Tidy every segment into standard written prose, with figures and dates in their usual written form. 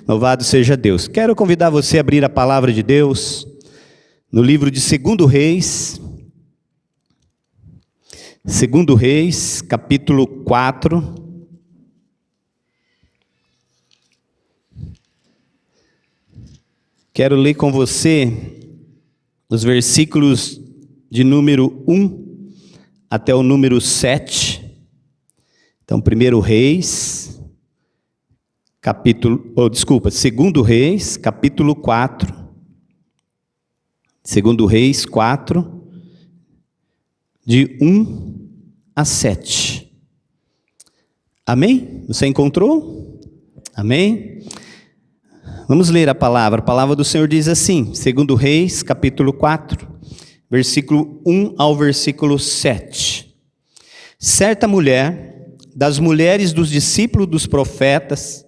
Louvado seja Deus. Quero convidar você a abrir a palavra de Deus no livro de 2 Reis. 2 Reis, capítulo 4. Quero ler com você os versículos de número 1 até o número 7. Então, 1 Reis... 2 Reis, capítulo 4. 2 Reis 4, de 1 a 7. Amém? Você encontrou? Amém? Vamos ler a palavra. A palavra do Senhor diz assim, 2 Reis, capítulo 4, versículo 1 ao versículo 7. Certa mulher, das mulheres dos discípulos dos profetas,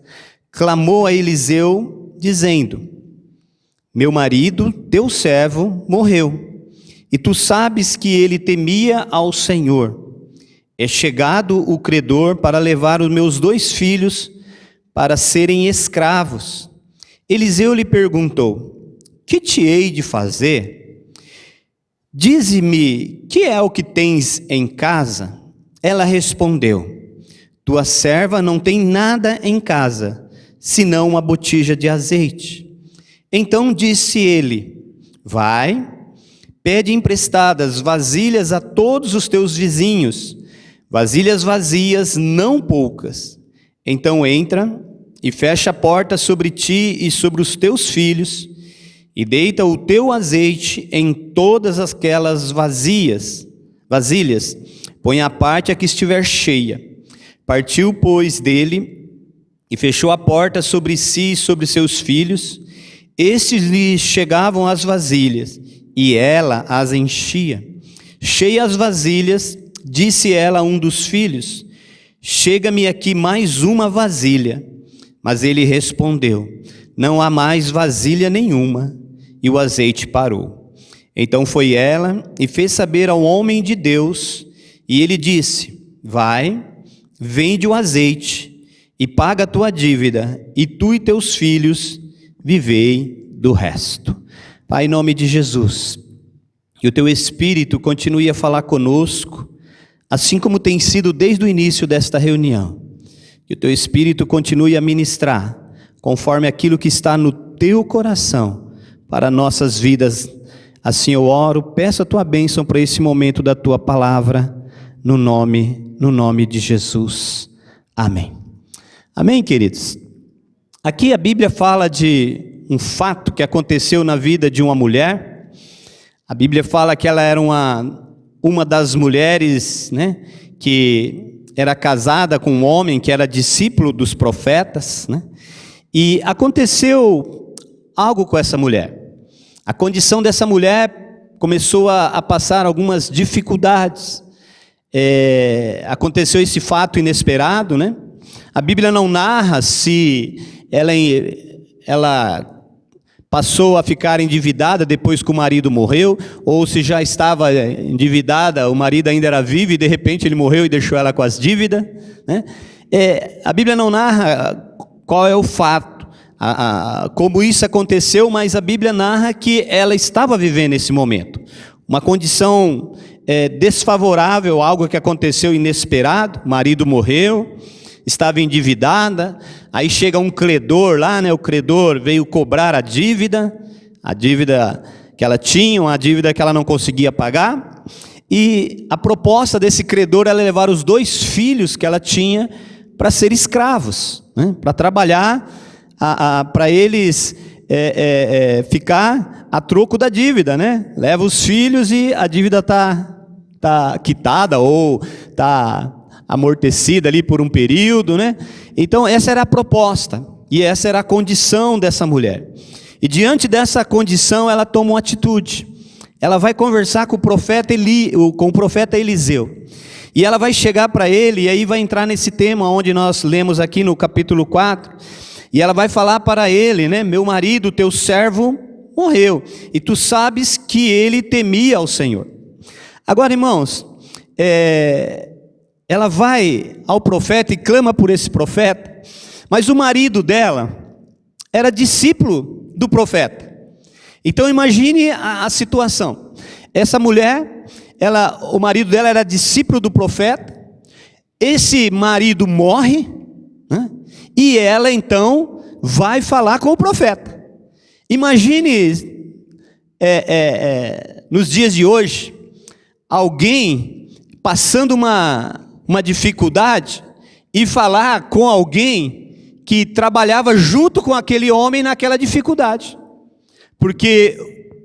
clamou a Eliseu, dizendo: meu marido, teu servo, morreu, e tu sabes que ele temia ao Senhor. É chegado o credor para levar os meus 2 filhos para serem escravos. Eliseu lhe perguntou: que te hei de fazer? Dize-me, que é o que tens em casa? Ela respondeu: tua serva não tem nada em casa, senão uma botija de azeite. Então disse ele: vai, pede emprestadas vasilhas a todos os teus vizinhos, vasilhas vazias, não poucas. Então entra e fecha a porta sobre ti e sobre os teus filhos, e deita o teu azeite em todas aquelas vasilhas, põe à parte a que estiver cheia. Partiu, pois, dele, e fechou a porta sobre si e sobre seus filhos. Estes lhe chegavam as vasilhas, e ela as enchia. Cheias as vasilhas, disse ela a um dos filhos: chega-me aqui mais uma vasilha. Mas ele respondeu: não há mais vasilha nenhuma. E o azeite parou. Então foi ela e fez saber ao homem de Deus, e ele disse: vai, vende o azeite e paga a tua dívida, e tu e teus filhos vivei do resto. Pai, em nome de Jesus, que o teu Espírito continue a falar conosco, assim como tem sido desde o início desta reunião. Que o teu Espírito continue a ministrar, conforme aquilo que está no teu coração, para nossas vidas. Assim eu oro, peço a tua bênção para esse momento da tua palavra, no nome de Jesus. Amém. Amém, queridos? Aqui a Bíblia fala de um fato que aconteceu na vida de uma mulher. A Bíblia fala que ela era uma das mulheres, né, que era casada com um homem que era discípulo dos profetas, né? E aconteceu algo com essa mulher. A condição dessa mulher começou a passar algumas dificuldades. Aconteceu esse fato inesperado, né? A Bíblia não narra se ela passou a ficar endividada depois que o marido morreu, ou se já estava endividada, o marido ainda era vivo e de repente ele morreu e deixou ela com as dívidas, né? A Bíblia não narra qual é o fato, como isso aconteceu, mas a Bíblia narra que ela estava vivendo esse momento. Uma condição desfavorável, algo que aconteceu inesperado, o marido morreu, estava endividada, aí chega um credor lá, né? O credor veio cobrar a dívida que ela tinha, uma dívida que ela não conseguia pagar, e a proposta desse credor era levar os 2 filhos que ela tinha para ser escravos, né? Para trabalhar, para eles ficar a troco da dívida, né? Leva os filhos e a dívida está quitada ou está amortecida ali por um período, né? Então essa era a proposta, e essa era a condição dessa mulher. E diante dessa condição ela toma uma atitude. Ela vai conversar com o profeta Eliseu. E ela vai chegar para ele, e aí vai entrar nesse tema onde nós lemos aqui no capítulo 4. E ela vai falar para ele, né? Meu marido, teu servo, morreu, e tu sabes que ele temia ao Senhor. Agora, irmãos, ela vai ao profeta e clama por esse profeta, Mas o marido dela era discípulo do profeta. Então imagine a situação. Essa mulher, o marido dela era discípulo do profeta. Esse marido morre, né? E ela então vai falar com o profeta. Imagine nos dias de hoje, alguém passando uma dificuldade e falar com alguém que trabalhava junto com aquele homem naquela dificuldade, porque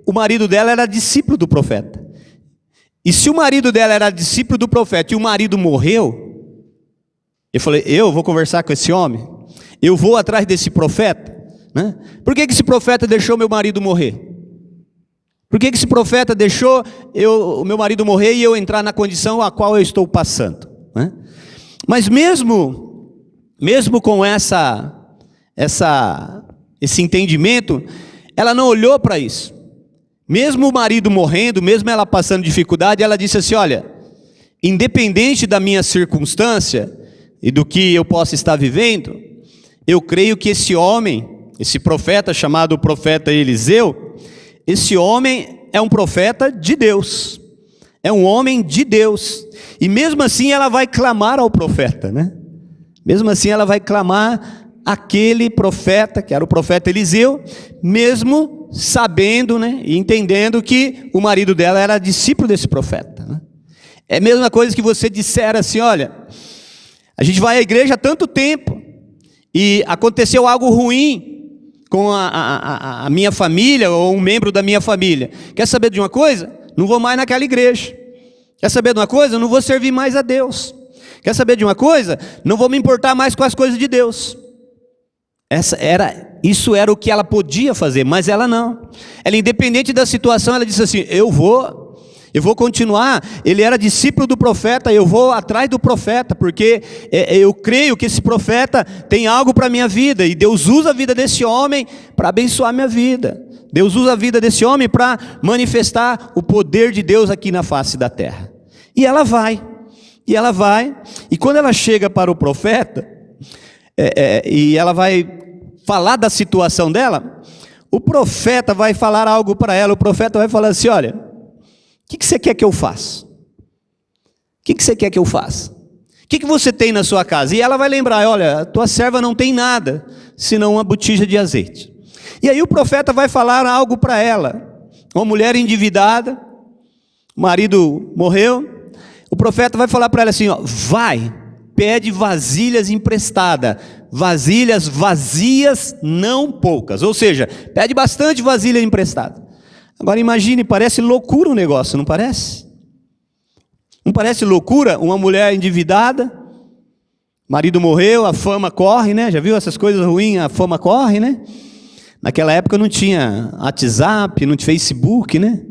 o marido dela era discípulo do profeta. E se o marido dela era discípulo do profeta e o marido morreu, eu falei, eu vou conversar com esse homem, eu vou atrás desse profeta, né? Por que esse profeta deixou meu marido morrer? Por que esse profeta deixou o meu marido morrer e eu entrar na condição a qual eu estou passando, né? Mas mesmo com esse entendimento, ela não olhou para isso. Mesmo o marido morrendo, mesmo ela passando dificuldade, ela disse assim, olha, independente da minha circunstância e do que eu possa estar vivendo, eu creio que esse homem, esse profeta chamado profeta Eliseu, esse homem é um profeta de Deus, é um homem de Deus, e mesmo assim ela vai clamar ao profeta, né? Mesmo assim ela vai clamar aquele profeta, que era o profeta Eliseu, mesmo sabendo, né, e entendendo que o marido dela era discípulo desse profeta, né? É a mesma coisa que você disser assim, olha, a gente vai à igreja há tanto tempo, e aconteceu algo ruim com a minha família, ou um membro da minha família. Quer saber de uma coisa? Não vou mais naquela igreja. Quer saber de uma coisa? Não vou servir mais a Deus. Quer saber de uma coisa? Não vou me importar mais com as coisas de Deus. Isso era o que ela podia fazer, mas ela não. Ela, independente da situação, ela disse assim, eu vou continuar. Ele era discípulo do profeta, eu vou atrás do profeta, porque eu creio que esse profeta tem algo para a minha vida, e Deus usa a vida desse homem para abençoar a minha vida. Deus usa a vida desse homem para manifestar o poder de Deus aqui na face da terra. E ela vai, e quando ela chega para o profeta, e ela vai falar da situação dela, o profeta vai falar algo para ela. O profeta vai falar assim, olha, o que você quer que eu faça? O que você quer que eu faça? O que você tem na sua casa? E ela vai lembrar, olha, a tua serva não tem nada, senão uma botija de azeite. E aí o profeta vai falar algo para ela, uma mulher endividada, o marido morreu, o profeta vai falar para ela assim, ó, vai, pede vasilhas emprestadas, vasilhas vazias, não poucas, ou seja, pede bastante vasilha emprestada. Agora imagine, parece loucura o negócio, não parece? Não parece loucura uma mulher endividada, marido morreu, a fama corre, né? Já viu essas coisas ruins, a fama corre, né? Naquela época não tinha WhatsApp, não tinha Facebook, né?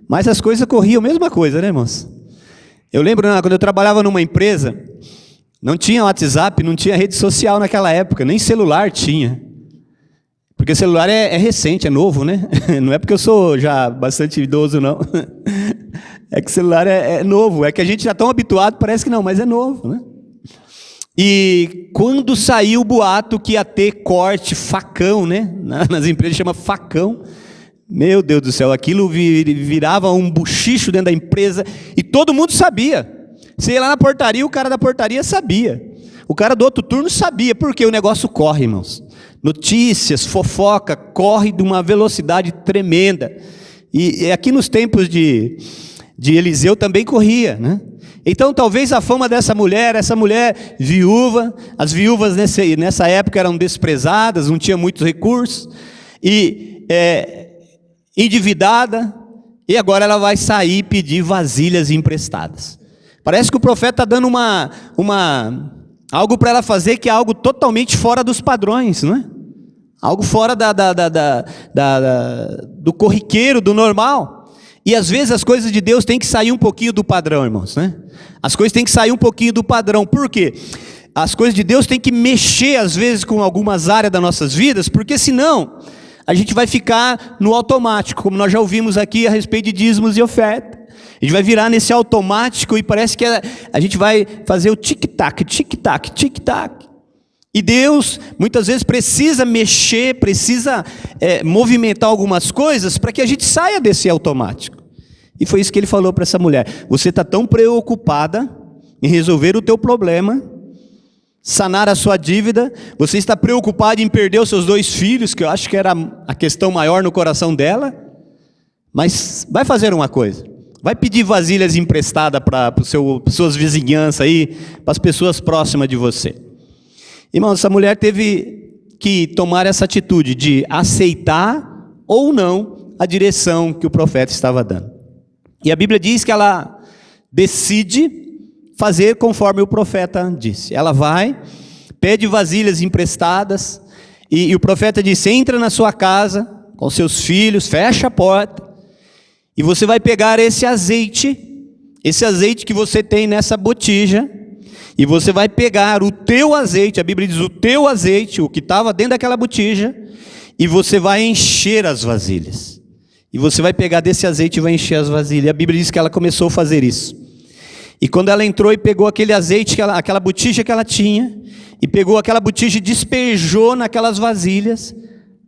Mas as coisas corriam, mesma coisa, né, irmãos? Eu lembro, quando eu trabalhava numa empresa, não tinha WhatsApp, não tinha rede social naquela época, nem celular tinha. Porque o celular é recente, é novo, né? Não é porque eu sou já bastante idoso, não. É que o celular é novo, é que a gente já está tão habituado, parece que não, mas é novo, né? E quando saiu o boato que ia ter corte, facão, né? Nas empresas chama facão. Meu Deus do céu, aquilo virava um buchicho dentro da empresa e todo mundo sabia. Você ia lá na portaria, o cara da portaria sabia. O cara do outro turno sabia, porque o negócio corre, irmãos. Notícias, fofoca, corre de uma velocidade tremenda. E aqui nos tempos de Eliseu também corria, né? Então talvez a fama dessa mulher, essa mulher viúva, as viúvas nessa época eram desprezadas, não tinha muitos recursos, e endividada, e agora ela vai sair e pedir vasilhas emprestadas. Parece que o profeta está dando algo para ela fazer que é algo totalmente fora dos padrões, não é? Algo fora do corriqueiro, do normal. E às vezes as coisas de Deus têm que sair um pouquinho do padrão, irmãos, né? As coisas têm que sair um pouquinho do padrão. Por quê? As coisas de Deus têm que mexer às vezes com algumas áreas das nossas vidas, porque senão a gente vai ficar no automático, como nós já ouvimos aqui a respeito de dízimos e oferta. A gente vai virar nesse automático e parece que a gente vai fazer o tic-tac, tic-tac, tic-tac. E Deus, muitas vezes, precisa mexer, precisa movimentar algumas coisas para que a gente saia desse automático. E foi isso que ele falou para essa mulher. Você está tão preocupada em resolver o teu problema, sanar a sua dívida, você está preocupado em perder os seus 2 filhos, que eu acho que era a questão maior no coração dela, mas vai fazer uma coisa, vai pedir vasilhas emprestadas para suas vizinhanças aí, para as pessoas próximas de você. Irmão, essa mulher teve que tomar essa atitude de aceitar ou não a direção que o profeta estava dando. E a Bíblia diz que ela decide fazer conforme o profeta disse. Ela vai, pede vasilhas emprestadas, e o profeta disse: entra na sua casa com seus filhos, fecha a porta, e você vai pegar esse azeite que você tem nessa botija, e você vai pegar o teu azeite, a Bíblia diz o teu azeite, o que estava dentro daquela botija, e você vai encher as vasilhas. E você vai pegar desse azeite e vai encher as vasilhas. E a Bíblia diz que ela começou a fazer isso. E quando ela entrou e pegou aquele azeite, aquela botija que ela tinha, e pegou aquela botija e despejou naquelas vasilhas,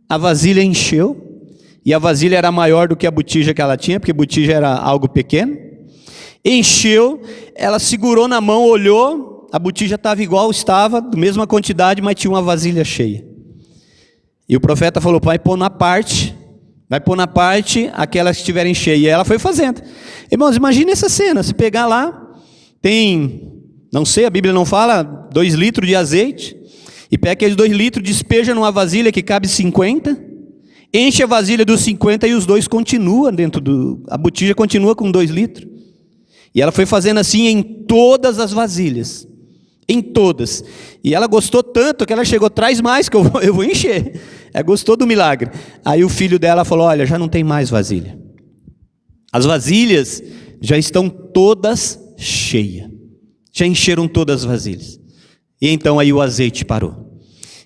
a vasilha encheu, e a vasilha era maior do que a botija que ela tinha, porque a botija era algo pequeno. Encheu, ela segurou na mão, olhou, a botija estava igual estava, da mesma quantidade, mas tinha uma vasilha cheia. E o profeta falou: vai pôr na parte aquelas que estiverem cheias. E ela foi fazendo. Irmãos, imagine essa cena, se pegar lá, tem, não sei, a Bíblia não fala, 2 litros de azeite, e pega aqueles 2 litros, despeja numa vasilha que cabe 50, enche a vasilha dos 50 e os 2 continuam a botija continua com 2 litros. E ela foi fazendo assim em todas as vasilhas. Em todas. E ela gostou tanto que ela chegou: traz mais que eu vou encher. Ela gostou do milagre. Aí o filho dela falou: olha, já não tem mais vasilha. As vasilhas já estão todas cheias. Já encheram todas as vasilhas. E então aí o azeite parou.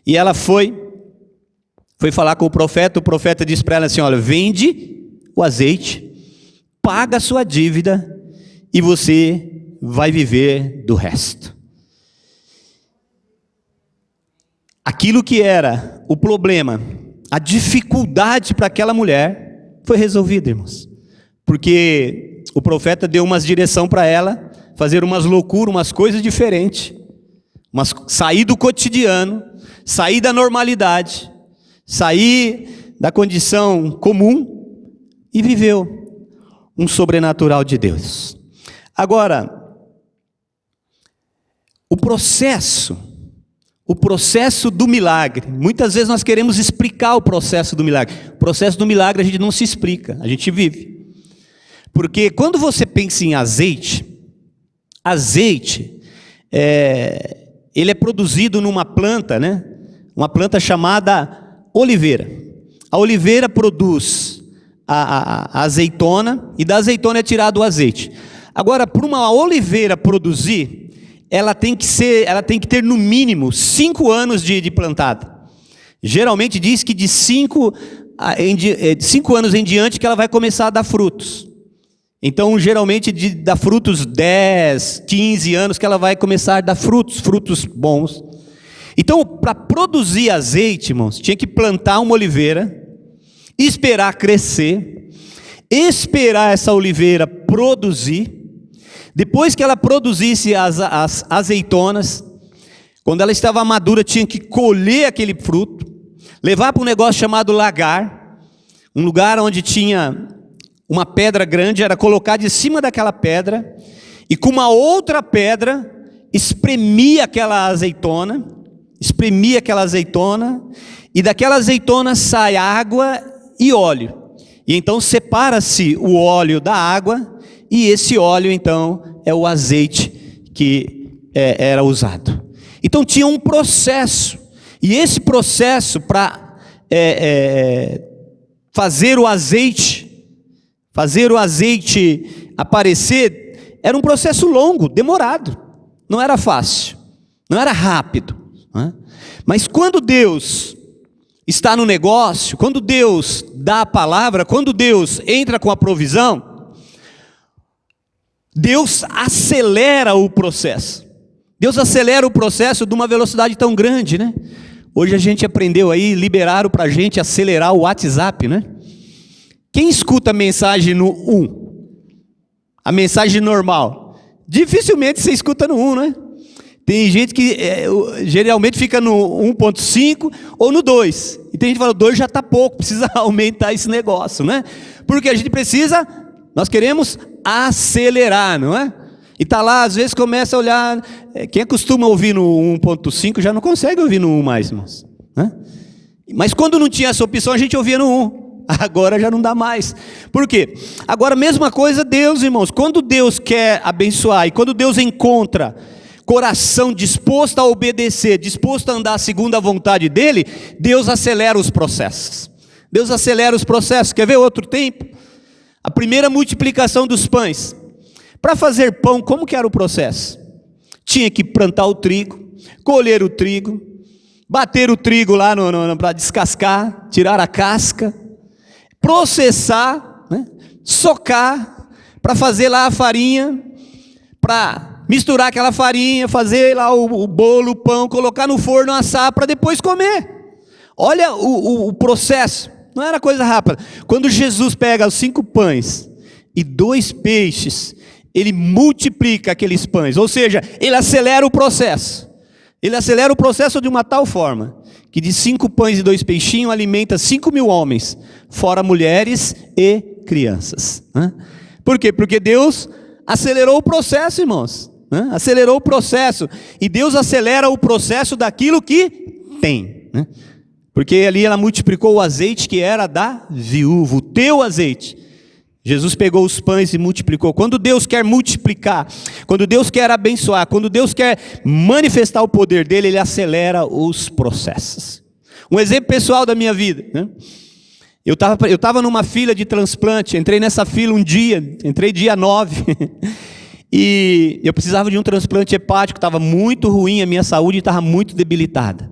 E ela foi falar com o profeta disse para ela assim: olha, vende o azeite, paga a sua dívida e você vai viver do resto. Aquilo que era o problema, a dificuldade para aquela mulher, foi resolvido, irmãos. Porque o profeta deu umas direção para ela, fazer umas loucuras, umas coisas diferentes, sair do cotidiano, sair da normalidade, sair da condição comum e viveu um sobrenatural de Deus. Agora, o processo do milagre, muitas vezes nós queremos explicar o processo do milagre. O processo do milagre a gente não se explica, a gente vive. Porque quando você pensa em azeite, ele é produzido numa planta, né? Uma planta chamada oliveira. A oliveira produz a azeitona, e da azeitona é tirado o azeite. Agora, para uma oliveira produzir, ela tem que ter no mínimo 5 anos de plantada. Geralmente diz que de 5 anos em diante que ela vai começar a dar frutos. Então, geralmente dá frutos 10, 15 anos que ela vai começar a dar frutos bons. Então, para produzir azeite, irmãos, tinha que plantar uma oliveira, esperar crescer, esperar essa oliveira produzir. Depois que ela produzisse as azeitonas, quando ela estava madura, tinha que colher aquele fruto, levar para um negócio chamado lagar, um lugar onde tinha uma pedra grande, era colocar de cima daquela pedra, e com uma outra pedra, espremia aquela azeitona, e daquela azeitona sai água e óleo. E então separa-se o óleo da água, e esse óleo então é o azeite que era usado. Então tinha um processo, e esse processo para fazer o azeite aparecer, era um processo longo, demorado, não era fácil, não era rápido, né? Mas quando Deus está no negócio, quando Deus dá a palavra, quando Deus entra com a provisão, Deus acelera o processo. Deus acelera o processo de uma velocidade tão grande, né? Hoje a gente aprendeu aí, liberaram para a gente acelerar o WhatsApp, né? Quem escuta a mensagem no 1? A mensagem normal. Dificilmente você escuta no 1, né? Tem gente que geralmente fica no 1.5 ou no 2. E tem gente que fala, o 2 já está pouco, precisa aumentar esse negócio, né? Porque a gente precisa, nós queremos acelerar, não é? E está lá, às vezes começa a olhar, quem costuma ouvir no 1.5 já não consegue ouvir no 1 mais, irmãos, né? Mas quando não tinha essa opção, a gente ouvia no 1. Agora já não dá mais. Por quê? Agora, mesma coisa Deus, irmãos. Quando Deus quer abençoar e quando Deus encontra coração disposto a obedecer, disposto a andar segundo a vontade dEle, Deus acelera os processos. Deus acelera os processos. Quer ver outro tempo? A primeira multiplicação dos pães. Para fazer pão, como que era o processo? Tinha que plantar o trigo, colher o trigo, bater o trigo lá para descascar, tirar a casca, processar, né? Socar, para fazer lá a farinha, para misturar aquela farinha, fazer lá o bolo, o pão, colocar no forno, assar, para depois comer. Olha o processo, não era coisa rápida. Quando Jesus pega os 5 pães e 2 peixes, ele multiplica aqueles pães, ou seja, ele acelera o processo. Ele acelera o processo de uma tal forma, que de 5 pães e 2 peixinhos alimenta 5.000 homens, fora mulheres e crianças. Por quê? Porque Deus acelerou o processo, irmãos. Acelerou o processo. E Deus acelera o processo daquilo que tem. Porque ali ela multiplicou o azeite que era da viúva, o teu azeite. Jesus pegou os pães e multiplicou. Quando Deus quer multiplicar, quando Deus quer abençoar, quando Deus quer manifestar o poder dele, ele acelera os processos. Um exemplo pessoal da minha vida, né? Eu estava numa fila de transplante, entrei nessa fila um dia, entrei dia 9, e eu precisava de um transplante hepático, estava muito ruim, a minha saúde estava muito debilitada.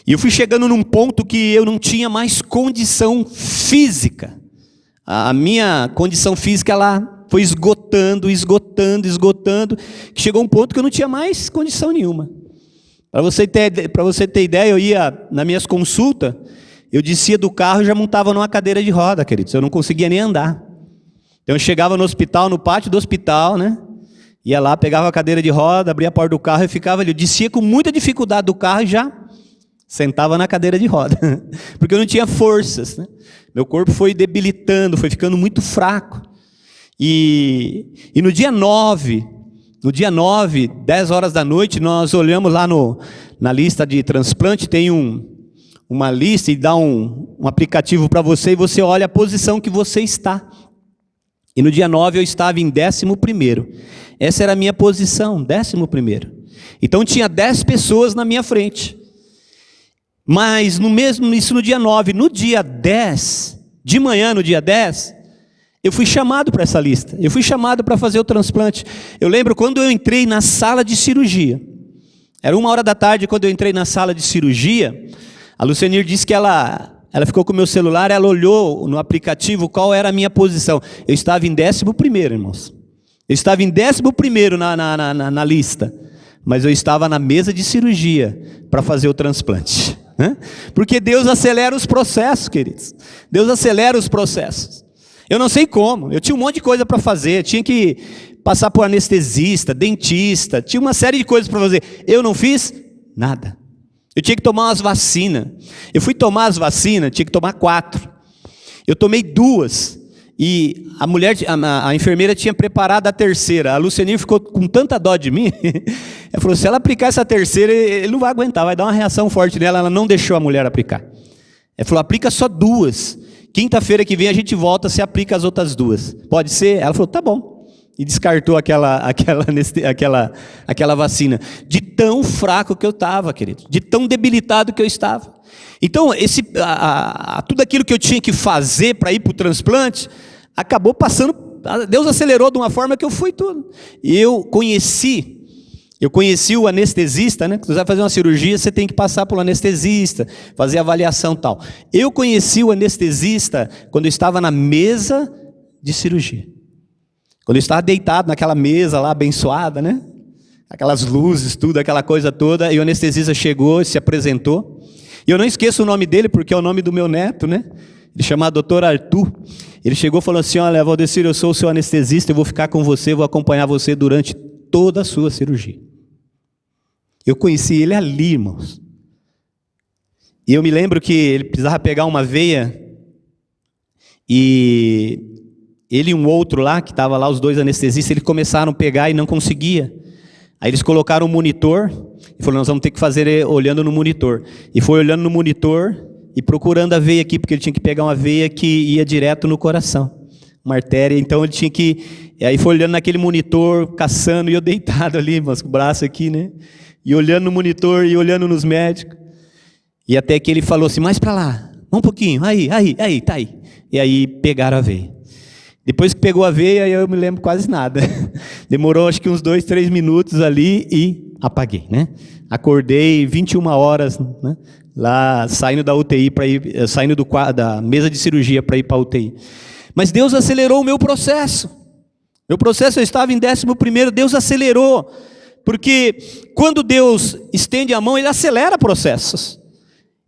E eu fui chegando num ponto que eu não tinha mais condição física. A minha condição física, ela foi esgotando, que chegou um ponto que eu não tinha mais condição nenhuma. Para você ter ideia, eu ia nas minhas consultas, eu descia do carro e já montava numa cadeira de roda, queridos, eu não conseguia nem andar. Então eu chegava no hospital, no pátio do hospital, né? Ia lá, pegava a cadeira de roda, abria a porta do carro e ficava ali. Eu descia com muita dificuldade do carro e já sentava na cadeira de roda, porque eu não tinha forças, né? Meu corpo foi debilitando, foi ficando muito fraco. E no dia 9, 10 horas da noite, nós olhamos lá na lista de transplante, tem uma lista e dá um aplicativo para você, e você olha a posição que você está. E no dia 9 eu estava em 11º. Essa era a minha posição, 11º. Então tinha 10 pessoas na minha frente. Mas isso no dia 9, no dia 10, de manhã no dia 10, eu fui chamado para essa lista, eu fui chamado para fazer o transplante. Eu lembro quando eu entrei na sala de cirurgia, era 1h da tarde quando eu entrei na sala de cirurgia, a Lucianir disse que ela ficou com o meu celular, ela olhou no aplicativo qual era a minha posição. Eu estava em 11º, irmãos, eu estava em 11º na lista, mas eu estava na mesa de cirurgia para fazer o transplante. Porque Deus acelera os processos, queridos. Deus acelera os processos. Eu não sei como, eu tinha um monte de coisa para fazer, tinha que passar por anestesista, dentista, tinha uma série de coisas para fazer. Eu não fiz nada. Eu tinha que tomar umas vacinas. Eu fui tomar as vacinas, tinha que tomar 4. Eu tomei 2. E a enfermeira tinha preparado a terceira. A Lucianir ficou com tanta dó de mim. Ela falou, se ela aplicar essa terceira, ele não vai aguentar, vai dar uma reação forte nela. Ela não deixou a mulher aplicar. Ela falou, aplica só 2. Quinta-feira que vem a gente volta, você aplica as outras 2. Pode ser? Ela falou, tá bom. E descartou aquela vacina. De tão fraco que eu estava, querido. De tão debilitado que eu estava. Então, tudo aquilo que eu tinha que fazer para ir para o transplante, acabou passando, Deus acelerou de uma forma que eu fui tudo. E eu conheci o anestesista, né? Quando você vai fazer uma cirurgia, você tem que passar pelo anestesista, fazer avaliação e tal. Eu conheci o anestesista quando eu estava na mesa de cirurgia. Quando eu estava deitado naquela mesa lá, abençoada, né? aquelas luzes, tudo, aquela coisa toda, e o anestesista chegou, se apresentou, e eu não esqueço o nome dele, porque é o nome do meu neto, né? Ele chama Dr. Arthur. Ele chegou e falou assim: olha, Valdecir, eu sou o seu anestesista, eu vou ficar com você, vou acompanhar você durante toda a sua cirurgia. Eu conheci ele ali, irmãos. E eu me lembro que ele precisava pegar uma veia, e ele e um outro lá, que estava lá, os dois anestesistas, eles começaram a pegar e não conseguia. Aí eles colocaram um monitor, e falaram: nós vamos ter que fazer olhando no monitor. E foi olhando no monitor e procurando a veia aqui, porque ele tinha que pegar uma veia que ia direto no coração, uma artéria, então ele tinha que... Aí foi olhando naquele monitor, caçando, e eu deitado ali, mas com o braço aqui, né? E olhando no monitor, e olhando nos médicos. E até que ele falou assim: mais para lá, um pouquinho, aí, tá aí. E aí pegaram a veia. Depois que pegou a veia, eu me lembro quase nada. Demorou acho que uns 2, 3 minutos ali e apaguei, né? Acordei 21 horas, né? Lá saindo da UTI para ir, saindo da mesa de cirurgia para ir para a UTI. Mas Deus acelerou o meu processo. Meu processo, eu estava em 11º, Deus acelerou. Porque quando Deus estende a mão, Ele acelera processos.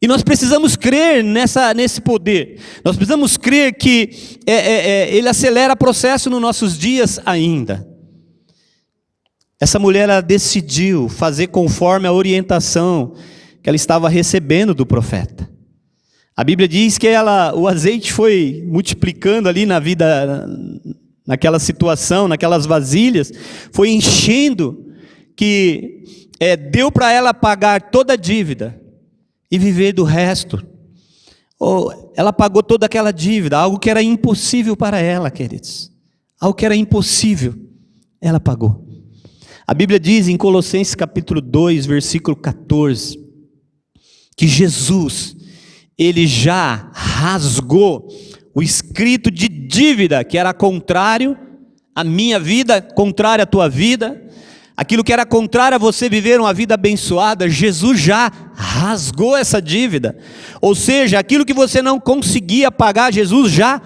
E nós precisamos crer nesse poder. Nós precisamos crer que Ele acelera processo nos nossos dias ainda. Essa mulher, ela decidiu fazer conforme a orientação que ela estava recebendo do profeta. A Bíblia diz que o azeite foi multiplicando ali na vida, naquela situação, naquelas vasilhas, foi enchendo, que deu para ela pagar toda a dívida e viver do resto. Ela pagou toda aquela dívida, algo que era impossível para ela, queridos. Algo que era impossível, ela pagou. A Bíblia diz em Colossenses capítulo 2, versículo 14, que Jesus, Ele já rasgou o escrito de dívida, que era contrário à minha vida, contrário à tua vida, aquilo que era contrário a você viver uma vida abençoada, Jesus já rasgou essa dívida. Ou seja, aquilo que você não conseguia pagar, Jesus já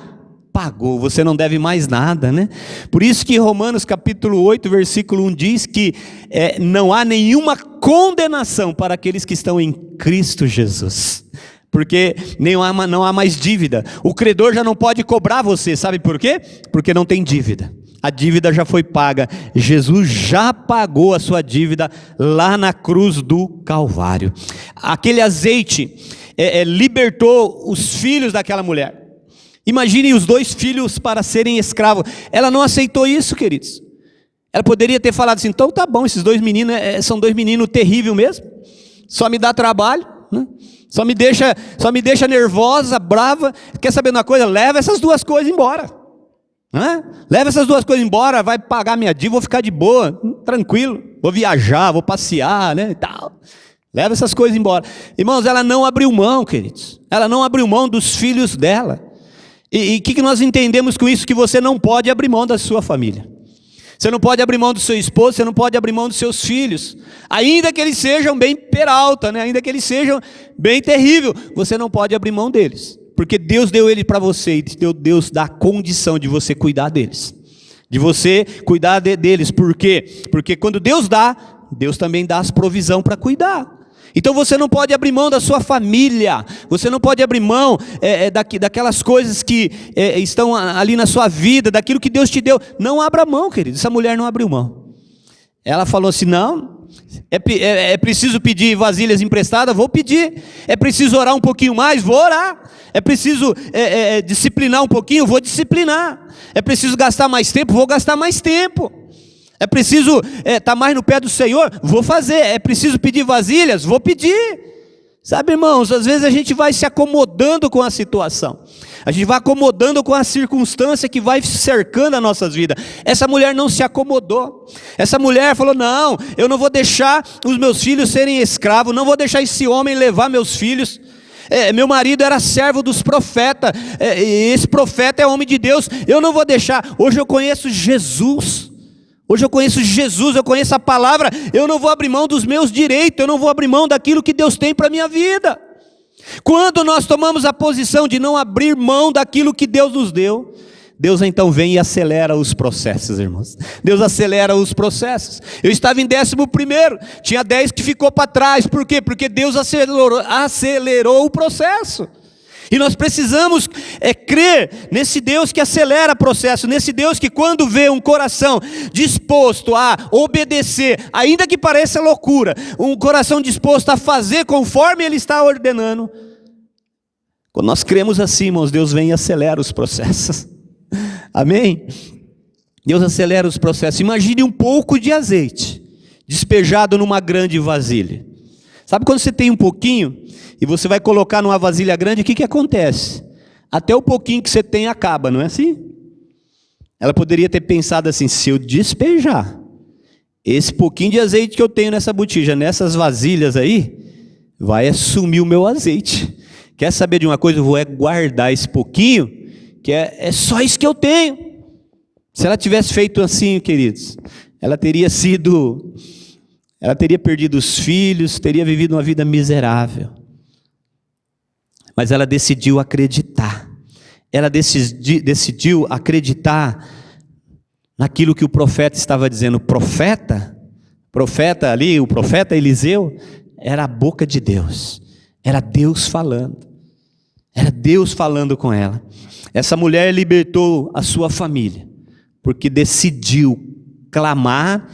pagou, você não deve mais nada, né? Por isso que Romanos capítulo 8, versículo 1 diz que não há nenhuma condenação para aqueles que estão em Cristo Jesus, porque não há mais dívida. O credor já não pode cobrar você, sabe por quê? Porque não tem dívida. A dívida já foi paga. Jesus já pagou a sua dívida lá na cruz do Calvário. Aquele azeite libertou os filhos daquela mulher. Imaginem os 2 filhos para serem escravos. Ela não aceitou isso, queridos. Ela poderia ter falado assim: então tá bom, esses 2 meninos são 2 meninos terríveis mesmo, só me dá trabalho, né? Só me deixa nervosa, brava. Quer saber uma coisa? Leva essas 2 coisas embora, né? Leva essas 2 coisas embora, vai pagar minha dívida, vou ficar de boa, tranquilo, vou viajar, vou passear, né, e tal. Leva essas coisas embora. Irmãos, ela não abriu mão, queridos. Ela não abriu mão dos filhos dela. E o que nós entendemos com isso? Que você não pode abrir mão da sua família. Você não pode abrir mão do seu esposo, você não pode abrir mão dos seus filhos. Ainda que eles sejam bem peralta, né? Ainda que eles sejam bem terrível, você não pode abrir mão deles. Porque Deus deu ele para você, e Deus dá a condição de você cuidar deles. De você cuidar deles. Por quê? Porque quando Deus dá, Deus também dá as provisões para cuidar. Então você não pode abrir mão da sua família, você não pode abrir mão daquelas coisas que estão ali na sua vida, daquilo que Deus te deu. Não abra mão, querido. Essa mulher não abriu mão. Ela falou assim: não, é preciso pedir vasilhas emprestadas, vou pedir. É preciso orar um pouquinho mais, vou orar. É preciso disciplinar um pouquinho, vou disciplinar. É preciso gastar mais tempo, vou gastar mais tempo. É preciso estar mais no pé do Senhor, vou fazer. É preciso pedir vasilhas, vou pedir. Sabe, irmãos, às vezes a gente vai se acomodando com a situação. A gente vai acomodando com a circunstância que vai cercando as nossas vidas. Essa mulher não se acomodou. Essa mulher falou: não, eu não vou deixar os meus filhos serem escravos, não vou deixar esse homem levar meus filhos. Meu marido era servo dos profetas, esse profeta é homem de Deus, eu não vou deixar. Hoje eu conheço Jesus. Hoje eu conheço Jesus, eu conheço a palavra, eu não vou abrir mão dos meus direitos, eu não vou abrir mão daquilo que Deus tem para a minha vida. Quando nós tomamos a posição de não abrir mão daquilo que Deus nos deu, Deus então vem e acelera os processos, irmãos. Deus acelera os processos. Eu estava em 11º, tinha 10 que ficou para trás. Por quê? Porque Deus acelerou o processo. E nós precisamos crer nesse Deus que acelera o processo, nesse Deus que quando vê um coração disposto a obedecer, ainda que pareça loucura, um coração disposto a fazer conforme Ele está ordenando. Quando nós cremos assim, irmãos, Deus vem e acelera os processos. Amém? Deus acelera os processos. Imagine um pouco de azeite despejado numa grande vasilha. Sabe quando você tem um pouquinho e você vai colocar numa vasilha grande, o que acontece? Até o pouquinho que você tem acaba, não é assim? Ela poderia ter pensado assim: se eu despejar esse pouquinho de azeite que eu tenho nessa botija, nessas vasilhas aí, vai sumir o meu azeite. Quer saber de uma coisa? Eu vou guardar esse pouquinho, que é só isso que eu tenho. Se ela tivesse feito assim, queridos, ela teria perdido os filhos, teria vivido uma vida miserável. Mas ela decidiu acreditar. Ela decidiu acreditar naquilo que o profeta estava dizendo. O profeta Eliseu, era a boca de Deus. Era Deus falando. Era Deus falando com ela. Essa mulher libertou a sua família, porque decidiu clamar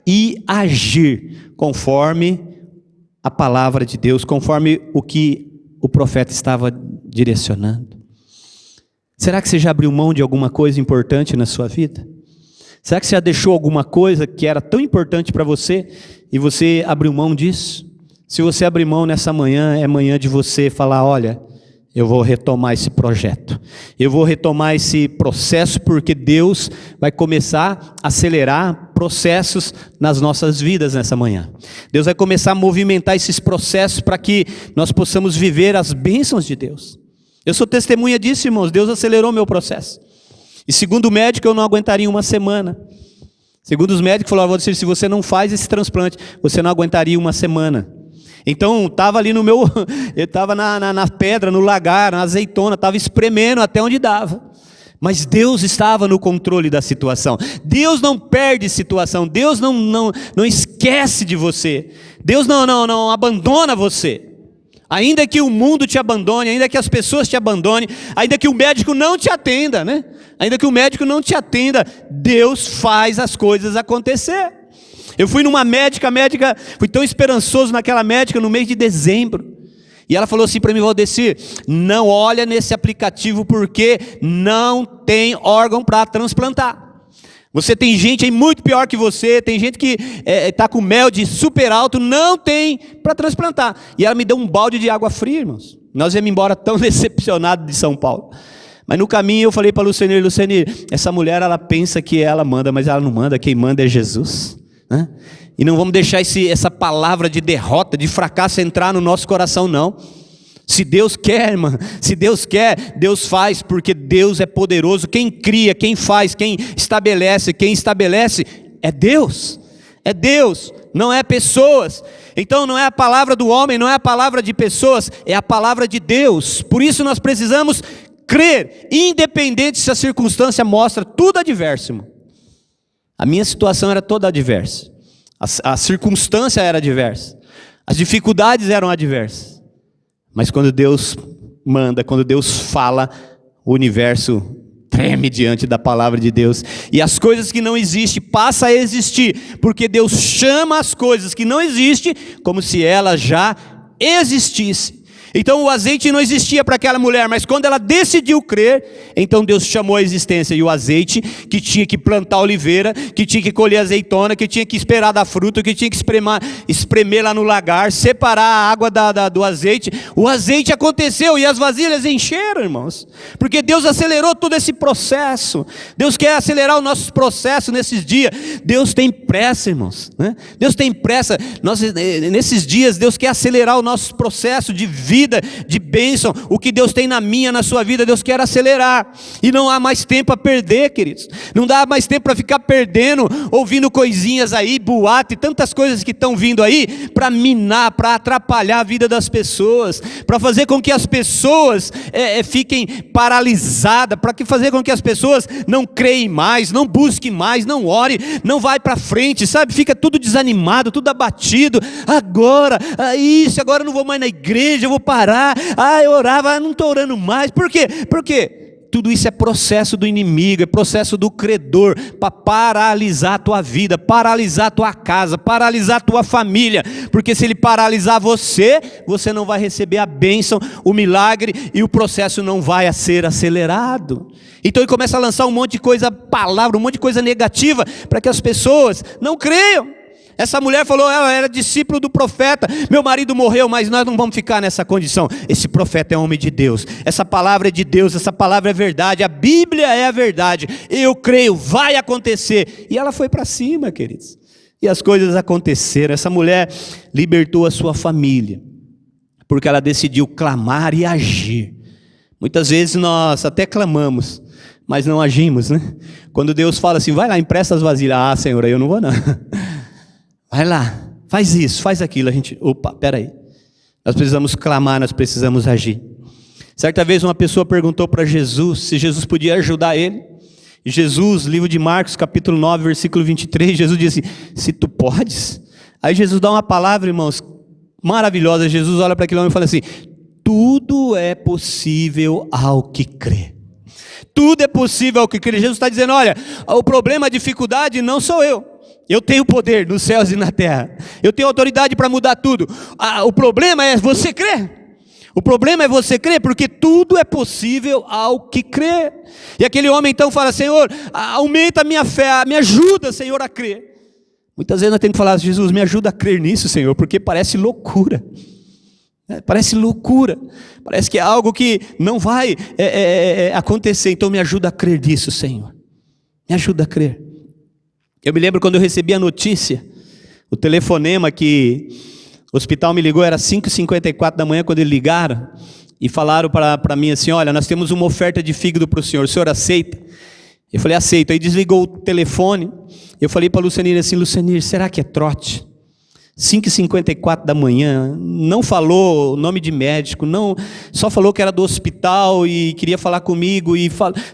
e agir conforme a palavra de Deus, conforme o que o profeta estava direcionando. Será que você já abriu mão de alguma coisa importante na sua vida? Será que você já deixou alguma coisa que era tão importante para você e você abriu mão disso? Se você abrir mão nessa manhã, é manhã de você falar: olha, eu vou retomar esse projeto, eu vou retomar esse processo, porque Deus vai começar a acelerar processos nas nossas vidas nessa manhã. Deus vai começar a movimentar esses processos para que nós possamos viver as bênçãos de Deus. Eu sou testemunha disso, irmãos. Deus acelerou meu processo. E segundo o médico, eu não aguentaria uma semana. Segundo os médicos, falaram: se você não faz esse transplante, você não aguentaria uma semana. Então, estava ali eu estava na pedra, no lagar, na azeitona, estava espremendo até onde dava. Mas Deus estava no controle da situação. Deus não perde situação. Deus não esquece de você. Deus não abandona você. Ainda que o mundo te abandone, ainda que as pessoas te abandonem, ainda que o médico não te atenda, né? Ainda que o médico não te atenda, Deus faz as coisas acontecer. Eu fui numa médica, fui tão esperançoso naquela médica no mês de dezembro. E ela falou assim para mim: Valdecir, não olha nesse aplicativo porque não tem órgão para transplantar. Você tem gente aí muito pior que você, tem gente que está com mel de super alto, não tem para transplantar. E ela me deu um balde de água fria, irmãos. Nós íamos embora tão decepcionados de São Paulo. Mas no caminho eu falei para a Lucenir, essa mulher ela pensa que ela manda, mas ela não manda, quem manda é Jesus. Né? E não vamos deixar essa palavra de derrota, de fracasso entrar no nosso coração, não. Se Deus quer, irmã, se Deus quer, Deus faz, porque Deus é poderoso. Quem cria, quem faz, quem estabelece é Deus. É Deus, não é pessoas. Então não é a palavra do homem, não é a palavra de pessoas, é a palavra de Deus. Por isso nós precisamos crer, independente se a circunstância mostra tudo adverso, irmão. A minha situação era toda adversa. A circunstância era adversa. As dificuldades eram adversas. Mas quando Deus manda, quando Deus fala, o universo treme diante da palavra de Deus. E as coisas que não existem passam a existir. Porque Deus chama as coisas que não existem como se elas já existissem. Então o azeite não existia para aquela mulher, mas quando ela decidiu crer, então Deus chamou a existência. E o azeite, que tinha que plantar oliveira, que tinha que colher azeitona, que tinha que esperar dar fruto, que tinha que espremer lá no lagar, separar a água do azeite. O azeite aconteceu e as vasilhas encheram, irmãos. Porque Deus acelerou todo esse processo. Deus quer acelerar os nossos processos nesses dias. Deus tem pressa, irmãos, né? Deus tem pressa. Nesses dias, Deus quer acelerar o nosso processo de vida, vida de bênção, o que Deus tem na minha, na sua vida, Deus quer acelerar. E não há mais tempo a perder, queridos. Não dá mais tempo para ficar perdendo, ouvindo coisinhas aí, boato e tantas coisas que estão vindo aí, para minar, para atrapalhar a vida das pessoas, para fazer com que as pessoas fiquem paralisadas, para fazer com que as pessoas não creem mais, não busquem mais, não orem, não vai para frente, sabe? Fica tudo desanimado, tudo abatido. Agora eu não vou mais na igreja, eu vou parar. Eu orava, não estou orando mais. Por quê? Porque tudo isso é processo do inimigo, é processo do credor, para paralisar a tua vida, paralisar a tua casa, paralisar a tua família, porque se ele paralisar você, você não vai receber a bênção, o milagre, e o processo não vai ser acelerado. Então ele começa a lançar um monte de coisa, palavra, um monte de coisa negativa, para que as pessoas não creiam. Essa mulher falou, ela era discípulo do profeta, meu marido morreu, mas nós não vamos ficar nessa condição. Esse profeta é homem de Deus, essa palavra é de Deus, essa palavra é verdade, a Bíblia é a verdade, eu creio, vai acontecer. E ela foi para cima, queridos, e as coisas aconteceram. Essa mulher libertou a sua família, porque ela decidiu clamar e agir. Muitas vezes nós até clamamos, mas não agimos, né? Quando Deus fala assim, vai lá, empresta as vasilhas. Senhor, eu não vou não. Vai lá, faz isso, faz aquilo. A gente, opa, peraí. Nós precisamos clamar, nós precisamos agir. Certa vez uma pessoa perguntou para Jesus se Jesus podia ajudar ele. E Jesus, livro de Marcos, capítulo 9, versículo 23, Jesus disse, se tu podes. Aí Jesus dá uma palavra, irmãos, maravilhosa. Jesus olha para aquele homem e fala assim, tudo é possível ao que crê. Tudo é possível ao que crê. Jesus está dizendo, olha, o problema, a dificuldade não sou eu. Eu tenho poder nos céus e na terra. Eu tenho autoridade para mudar tudo. O problema é você crer. O problema é você crer, porque tudo é possível ao que crê. E aquele homem então fala, Senhor, aumenta a minha fé, me ajuda, Senhor, a crer. Muitas vezes nós temos que falar, Jesus, me ajuda a crer nisso, Senhor, porque parece loucura. Parece loucura. Parece que é algo que não vai acontecer. Então me ajuda a crer nisso, Senhor. Me ajuda a crer. Eu me lembro quando eu recebi a notícia, o telefonema que o hospital me ligou, era 5h54 da manhã quando eles ligaram, e falaram para mim assim, olha, nós temos uma oferta de fígado para o senhor aceita? Eu falei, aceito. Aí desligou o telefone, eu falei para a Lucenir assim, Lucenir, será que é trote? 5h54 da manhã, não falou o nome de médico, não, só falou que era do hospital e queria falar comigo,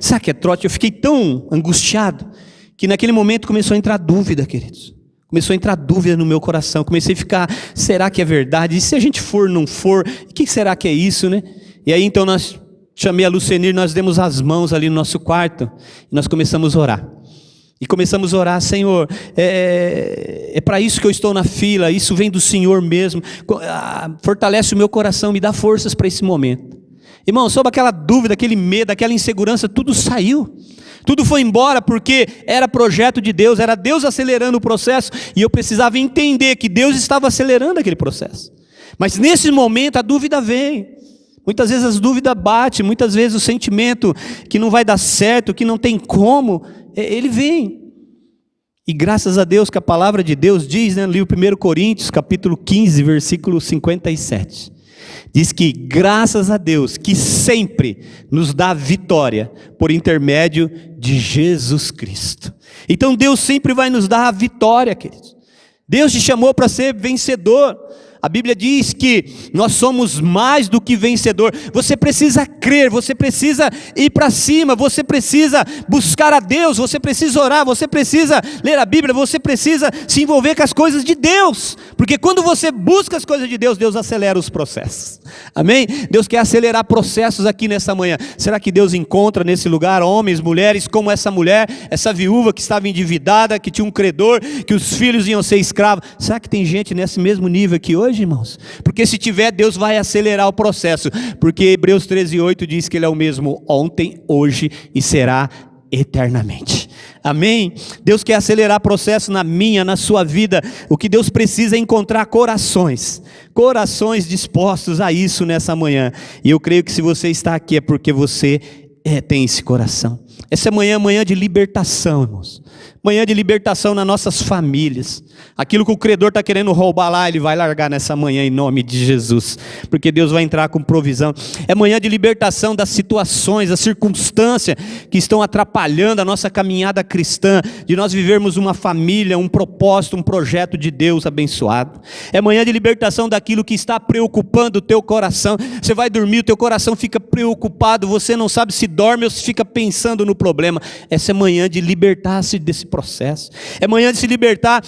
será que é trote? Eu fiquei tão angustiado, que naquele momento começou a entrar dúvida, queridos. Começou a entrar dúvida no meu coração. Comecei a ficar, será que é verdade? E se a gente for, não for? O que será que é isso, né? E aí então nós chamei a Lucenir, nós demos as mãos ali no nosso quarto, e nós começamos a orar. E começamos a orar, Senhor, é para isso que eu estou na fila, isso vem do Senhor mesmo. Fortalece o meu coração, me dá forças para esse momento. Irmão, sob aquela dúvida, aquele medo, aquela insegurança, tudo saiu. Tudo foi embora porque era projeto de Deus, era Deus acelerando o processo, e eu precisava entender que Deus estava acelerando aquele processo. Mas nesse momento a dúvida vem, muitas vezes as dúvidas batem, muitas vezes o sentimento que não vai dar certo, que não tem como, ele vem. E graças a Deus que a palavra de Deus diz, né, no livro 1 Coríntios, capítulo 15, versículo 57, diz que graças a Deus que sempre nos dá vitória por intermédio de Jesus Cristo. Então Deus sempre vai nos dar a vitória, queridos. Deus te chamou para ser vencedor. A Bíblia diz que nós somos mais do que vencedor. Você precisa crer, você precisa ir para cima, você precisa buscar a Deus, você precisa orar, você precisa ler a Bíblia, você precisa se envolver com as coisas de Deus, porque quando você busca as coisas de Deus, Deus acelera os processos. Amém? Deus quer acelerar processos aqui nessa manhã. Será que Deus encontra nesse lugar homens, mulheres como essa mulher, essa viúva que estava endividada, que tinha um credor, que os filhos iam ser escravos? Será que tem gente nesse mesmo nível aqui hoje, irmãos? Porque se tiver, Deus vai acelerar o processo, porque Hebreus 13:8 diz que Ele é o mesmo ontem, hoje e será eternamente. Amém? Deus quer acelerar processo na minha, na sua vida. O que Deus precisa é encontrar corações dispostos a isso nessa manhã. E eu creio que se você está aqui é porque você tem esse coração. Essa é manhã de libertação, irmãos. Manhã de libertação nas nossas famílias. Aquilo que o credor está querendo roubar lá, ele vai largar nessa manhã em nome de Jesus. Porque Deus vai entrar com provisão. É manhã de libertação das situações, das circunstâncias que estão atrapalhando a nossa caminhada cristã. De nós vivermos uma família, um propósito, um projeto de Deus abençoado. É manhã de libertação daquilo que está preocupando o teu coração. Você vai dormir, o teu coração fica preocupado. Você não sabe se dorme ou se fica pensando no problema. Essa é manhã de libertar-se desse processo. É manhã de se libertar.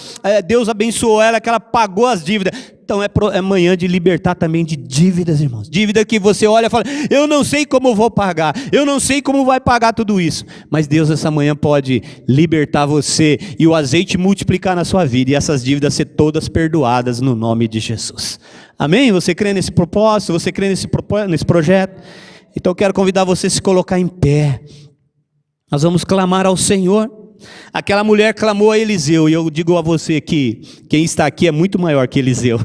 Deus abençoou ela, que ela pagou as dívidas. Então é manhã de libertar também de dívidas, irmãos. Dívida que você olha e fala, eu não sei como vou pagar, eu não sei como vai pagar tudo isso. Mas Deus essa manhã pode libertar você e o azeite multiplicar na sua vida e essas dívidas ser todas perdoadas no nome de Jesus. Amém? Você crê nesse propósito? Você crê nesse projeto? Então eu quero convidar você a se colocar em pé. Nós vamos clamar ao Senhor. Aquela mulher clamou a Eliseu, e eu digo a você que quem está aqui é muito maior que Eliseu.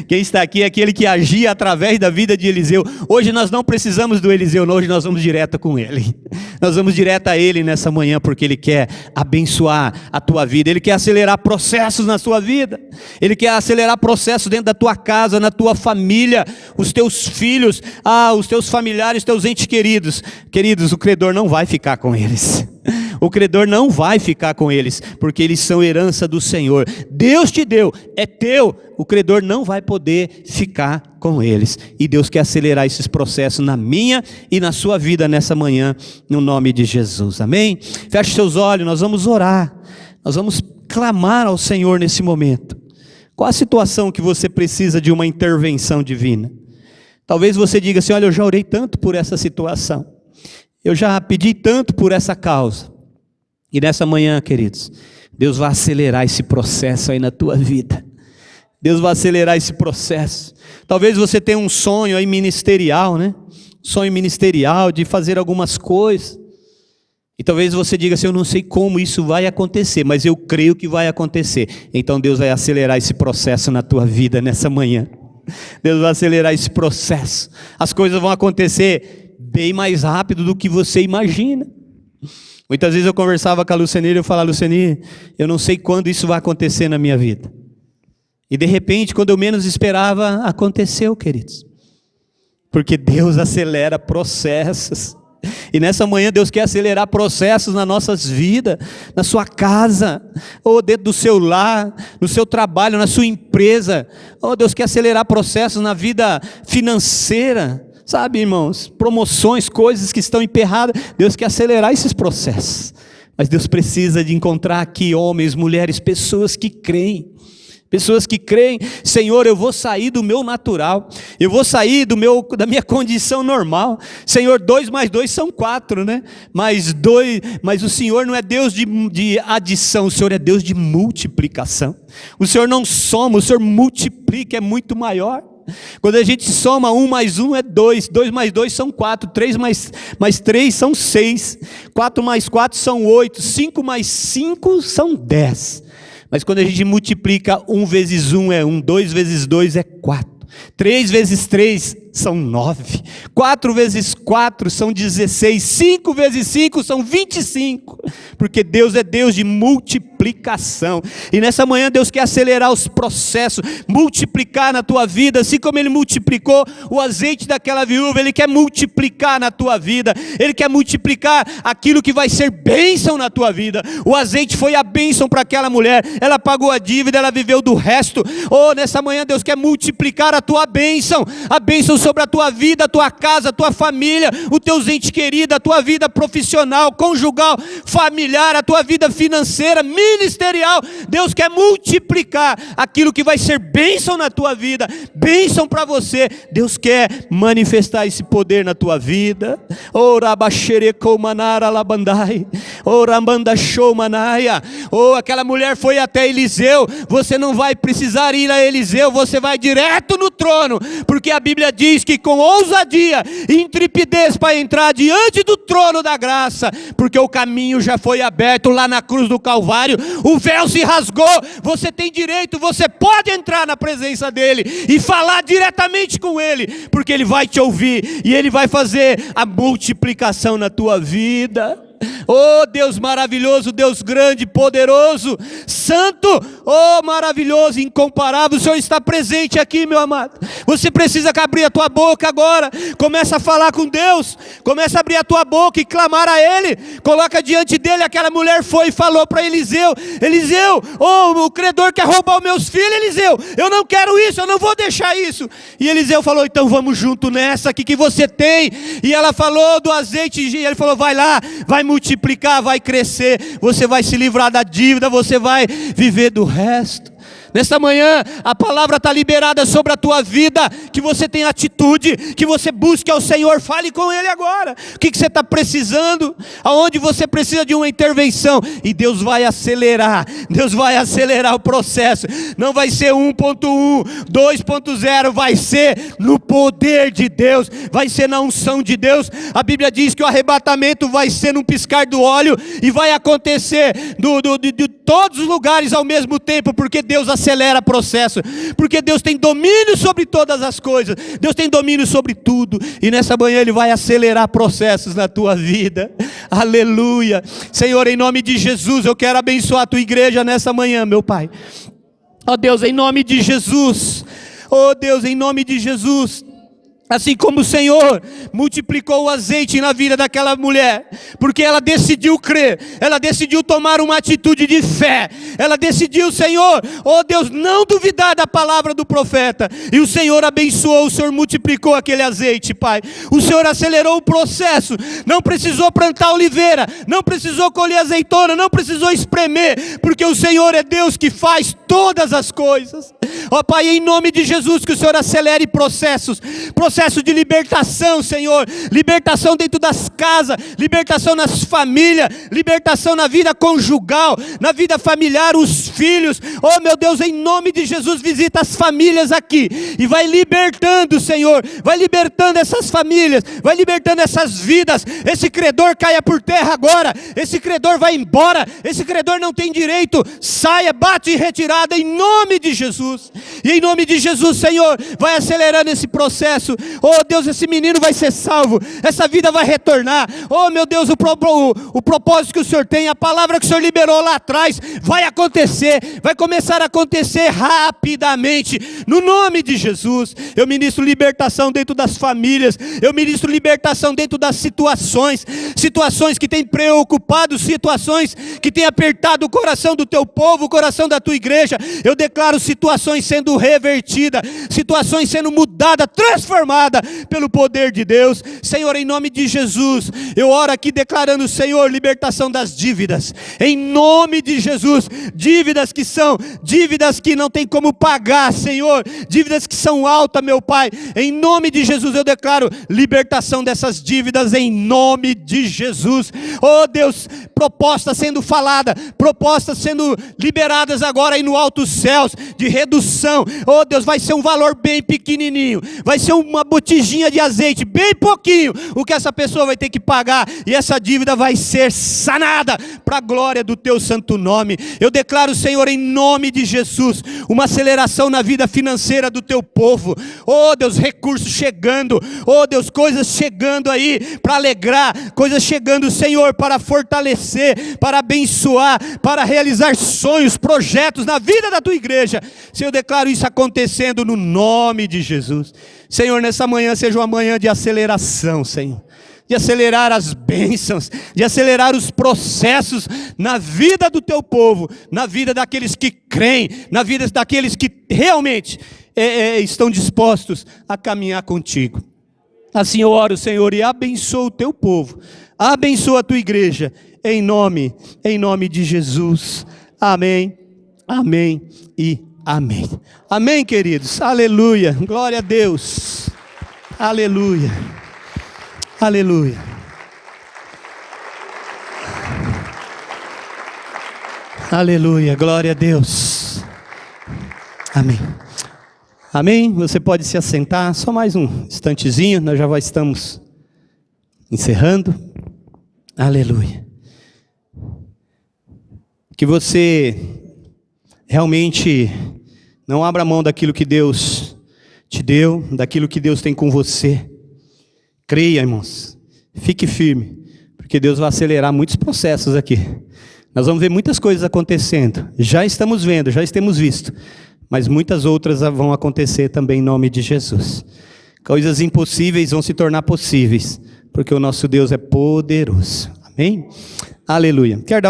Quem está aqui é aquele que agia através da vida de Eliseu. Hoje nós não precisamos do Eliseu, hoje nós vamos direto com ele. Nós vamos direto a ele nessa manhã, porque ele quer abençoar a tua vida, ele quer acelerar processos na sua vida, ele quer acelerar processos dentro da tua casa, na tua família, os teus filhos, os teus familiares, teus entes queridos. Queridos, o credor não vai ficar com eles. O credor não vai ficar com eles, porque eles são herança do Senhor. Deus te deu, é teu. O credor não vai poder ficar com eles. E Deus quer acelerar esses processos na minha e na sua vida nessa manhã, no nome de Jesus. Amém? Feche seus olhos, nós vamos orar. Nós vamos clamar ao Senhor nesse momento. Qual a situação que você precisa de uma intervenção divina? Talvez você diga assim, olha, eu já orei tanto por essa situação. Eu já pedi tanto por essa causa. E nessa manhã, queridos, Deus vai acelerar esse processo aí na tua vida. Deus vai acelerar esse processo. Talvez você tenha um sonho aí ministerial, né? Sonho ministerial de fazer algumas coisas. E talvez você diga assim, eu não sei como isso vai acontecer, mas eu creio que vai acontecer. Então Deus vai acelerar esse processo na tua vida nessa manhã. Deus vai acelerar esse processo. As coisas vão acontecer bem mais rápido do que você imagina. Muitas vezes eu conversava com a Lucenir e eu falava, Lucenir, eu não sei quando isso vai acontecer na minha vida. E de repente, quando eu menos esperava, aconteceu, queridos. Porque Deus acelera processos. E nessa manhã Deus quer acelerar processos nas nossas vidas, na sua casa, ou dentro do seu lar, no seu trabalho, na sua empresa. Deus quer acelerar processos na vida financeira. Sabe, irmãos, promoções, coisas que estão emperradas, Deus quer acelerar esses processos. Mas Deus precisa de encontrar aqui homens, mulheres, pessoas que creem. Pessoas que creem, Senhor, eu vou sair do meu natural, eu vou sair da minha condição normal. Senhor, 2 mais 2 são 4, né? Mas o Senhor não é Deus de adição, o Senhor é Deus de multiplicação. O Senhor não soma, o Senhor multiplica, é muito maior. Quando a gente soma 1 mais 1 é 2, 2 mais 2 são 4, 3 mais 3 são 6, 4 mais 4 são 8, 5 mais 5 são 10. Mas quando a gente multiplica 1 vezes 1 é 1, 2 vezes 2 é 4, 3 vezes 3 são 9, 4 vezes 4 são 16, 5 vezes 5 são 25, porque Deus é Deus de multiplicação. E nessa manhã Deus quer acelerar os processos, multiplicar na tua vida, assim como Ele multiplicou o azeite daquela viúva, Ele quer multiplicar na tua vida, Ele quer multiplicar aquilo que vai ser bênção na tua vida. O azeite foi a bênção para aquela mulher, ela pagou a dívida, ela viveu do resto. Nessa manhã Deus quer multiplicar a tua bênção, a bênção sobre a tua vida, a tua casa, a tua família, os teus entes queridos, a tua vida profissional, conjugal, familiar, a tua vida financeira, ministerial. Deus quer multiplicar aquilo que vai ser bênção na tua vida, bênção para você. Deus quer manifestar esse poder na tua vida. Aquela mulher foi até Eliseu. Você não vai precisar ir a Eliseu, você vai direto no trono, porque a Bíblia diz que com ousadia e intrepidez para entrar diante do trono da graça, porque o caminho já foi aberto lá na cruz do Calvário. o véu se rasgou, você tem direito, você pode entrar na presença dele e falar diretamente com ele, porque ele vai te ouvir e ele vai fazer a multiplicação na tua vida. Oh Deus maravilhoso, Deus grande, poderoso, santo, oh maravilhoso, incomparável, o Senhor está presente aqui, meu amado. Você precisa abrir a tua boca agora, começa a falar com Deus, começa a abrir a tua boca e clamar a Ele, coloca diante dele. Aquela mulher foi e falou para Eliseu: Eliseu, oh, o credor quer roubar os meus filhos, Eliseu, eu não quero isso, eu não vou deixar isso. E Eliseu falou: então vamos junto nessa, que você tem? E ela falou do azeite, e ele falou: vai lá, vai multiplicar, vai crescer, você vai se livrar da dívida, você vai viver do resto. Nesta manhã, a palavra está liberada sobre a tua vida, que você tenha atitude, que você busque ao Senhor, fale com Ele agora, o que você está precisando, aonde você precisa de uma intervenção, e Deus vai acelerar o processo, não vai ser 1.1, 2.0, vai ser no poder de Deus, vai ser na unção de Deus. A Bíblia diz que o arrebatamento vai ser num piscar do olho, e vai acontecer de todos os lugares ao mesmo tempo, porque Deus acelera processo, porque Deus tem domínio sobre todas as coisas, Deus tem domínio sobre tudo, e nessa manhã Ele vai acelerar processos na tua vida. Aleluia. Senhor, em nome de Jesus, eu quero abençoar a tua igreja nessa manhã, meu Pai. Ó Deus, em nome de Jesus, ó Deus, em nome de Jesus, assim como o Senhor multiplicou o azeite na vida daquela mulher, porque ela decidiu crer, ela decidiu tomar uma atitude de fé, ela decidiu, Senhor, oh Deus, não duvidar da palavra do profeta, e o Senhor abençoou, o Senhor multiplicou aquele azeite, Pai. O Senhor acelerou o processo, não precisou plantar oliveira, não precisou colher azeitona, não precisou espremer, porque o Senhor é Deus que faz todas as coisas. Ó Pai, em nome de Jesus, que o Senhor acelere processo de libertação, Senhor, libertação dentro das casas, libertação nas famílias, libertação na vida conjugal, na vida familiar, os filhos. Oh meu Deus, em nome de Jesus, visita as famílias aqui, e vai libertando, Senhor, vai libertando essas famílias, vai libertando essas vidas. Esse credor caia por terra agora, esse credor vai embora, esse credor não tem direito, saia, bate em retirada, em nome de Jesus. E em nome de Jesus, Senhor, vai acelerando esse processo. Oh Deus, esse menino vai ser salvo, essa vida vai retornar. Oh meu Deus, o propósito que o Senhor tem, a palavra que o Senhor liberou lá atrás, vai acontecer, vai começar a acontecer rapidamente, no nome de Jesus. Eu ministro libertação dentro das famílias, eu ministro libertação dentro das situações que têm preocupado, situações que têm apertado o coração do teu povo, o coração da tua igreja. Eu declaro situações sendo revertidas, situações sendo mudadas, transformadas pelo poder de Deus. Senhor, em nome de Jesus, eu oro aqui declarando, Senhor, libertação das dívidas, em nome de Jesus. Dívidas que não tem como pagar, Senhor, dívidas que são altas, meu Pai, em nome de Jesus eu declaro libertação dessas dívidas, em nome de Jesus. Oh Deus, propostas sendo falada, propostas sendo liberadas agora aí no alto céus, de redução. Oh Deus, vai ser um valor bem pequenininho, vai ser uma botijinha de azeite, bem pouquinho, o que essa pessoa vai ter que pagar, e essa dívida vai ser sanada, para a glória do teu santo nome. Eu declaro, Senhor, em nome de Jesus, uma aceleração na vida financeira do teu povo. Oh Deus, recursos chegando, oh Deus, coisas chegando aí, para alegrar, coisas chegando, Senhor, para fortalecer, para abençoar, para realizar sonhos, projetos na vida da tua igreja. Senhor, eu declaro isso acontecendo no nome de Jesus. Senhor, nessa manhã seja uma manhã de aceleração, Senhor, de acelerar as bênçãos, de acelerar os processos na vida do teu povo, na vida daqueles que creem, na vida daqueles que realmente estão dispostos a caminhar contigo. Assim eu oro, Senhor, e abençoa o teu povo, abençoa a tua igreja, em nome de Jesus. Amém, amém e amém. Amém, queridos. Aleluia. Glória a Deus. Aleluia. Aleluia. Aleluia. Glória a Deus. Amém. Amém. Você pode se assentar. Só mais um instantezinho. Nós já estamos encerrando. Aleluia. que você realmente não abra mão daquilo que Deus te deu, daquilo que Deus tem com você. Creia, irmãos, fique firme, porque Deus vai acelerar muitos processos aqui. Nós vamos ver muitas coisas acontecendo, já estamos vendo, já temos visto, mas muitas outras vão acontecer também em nome de Jesus. Coisas impossíveis vão se tornar possíveis, porque o nosso Deus é poderoso. Amém? Aleluia. Quero dar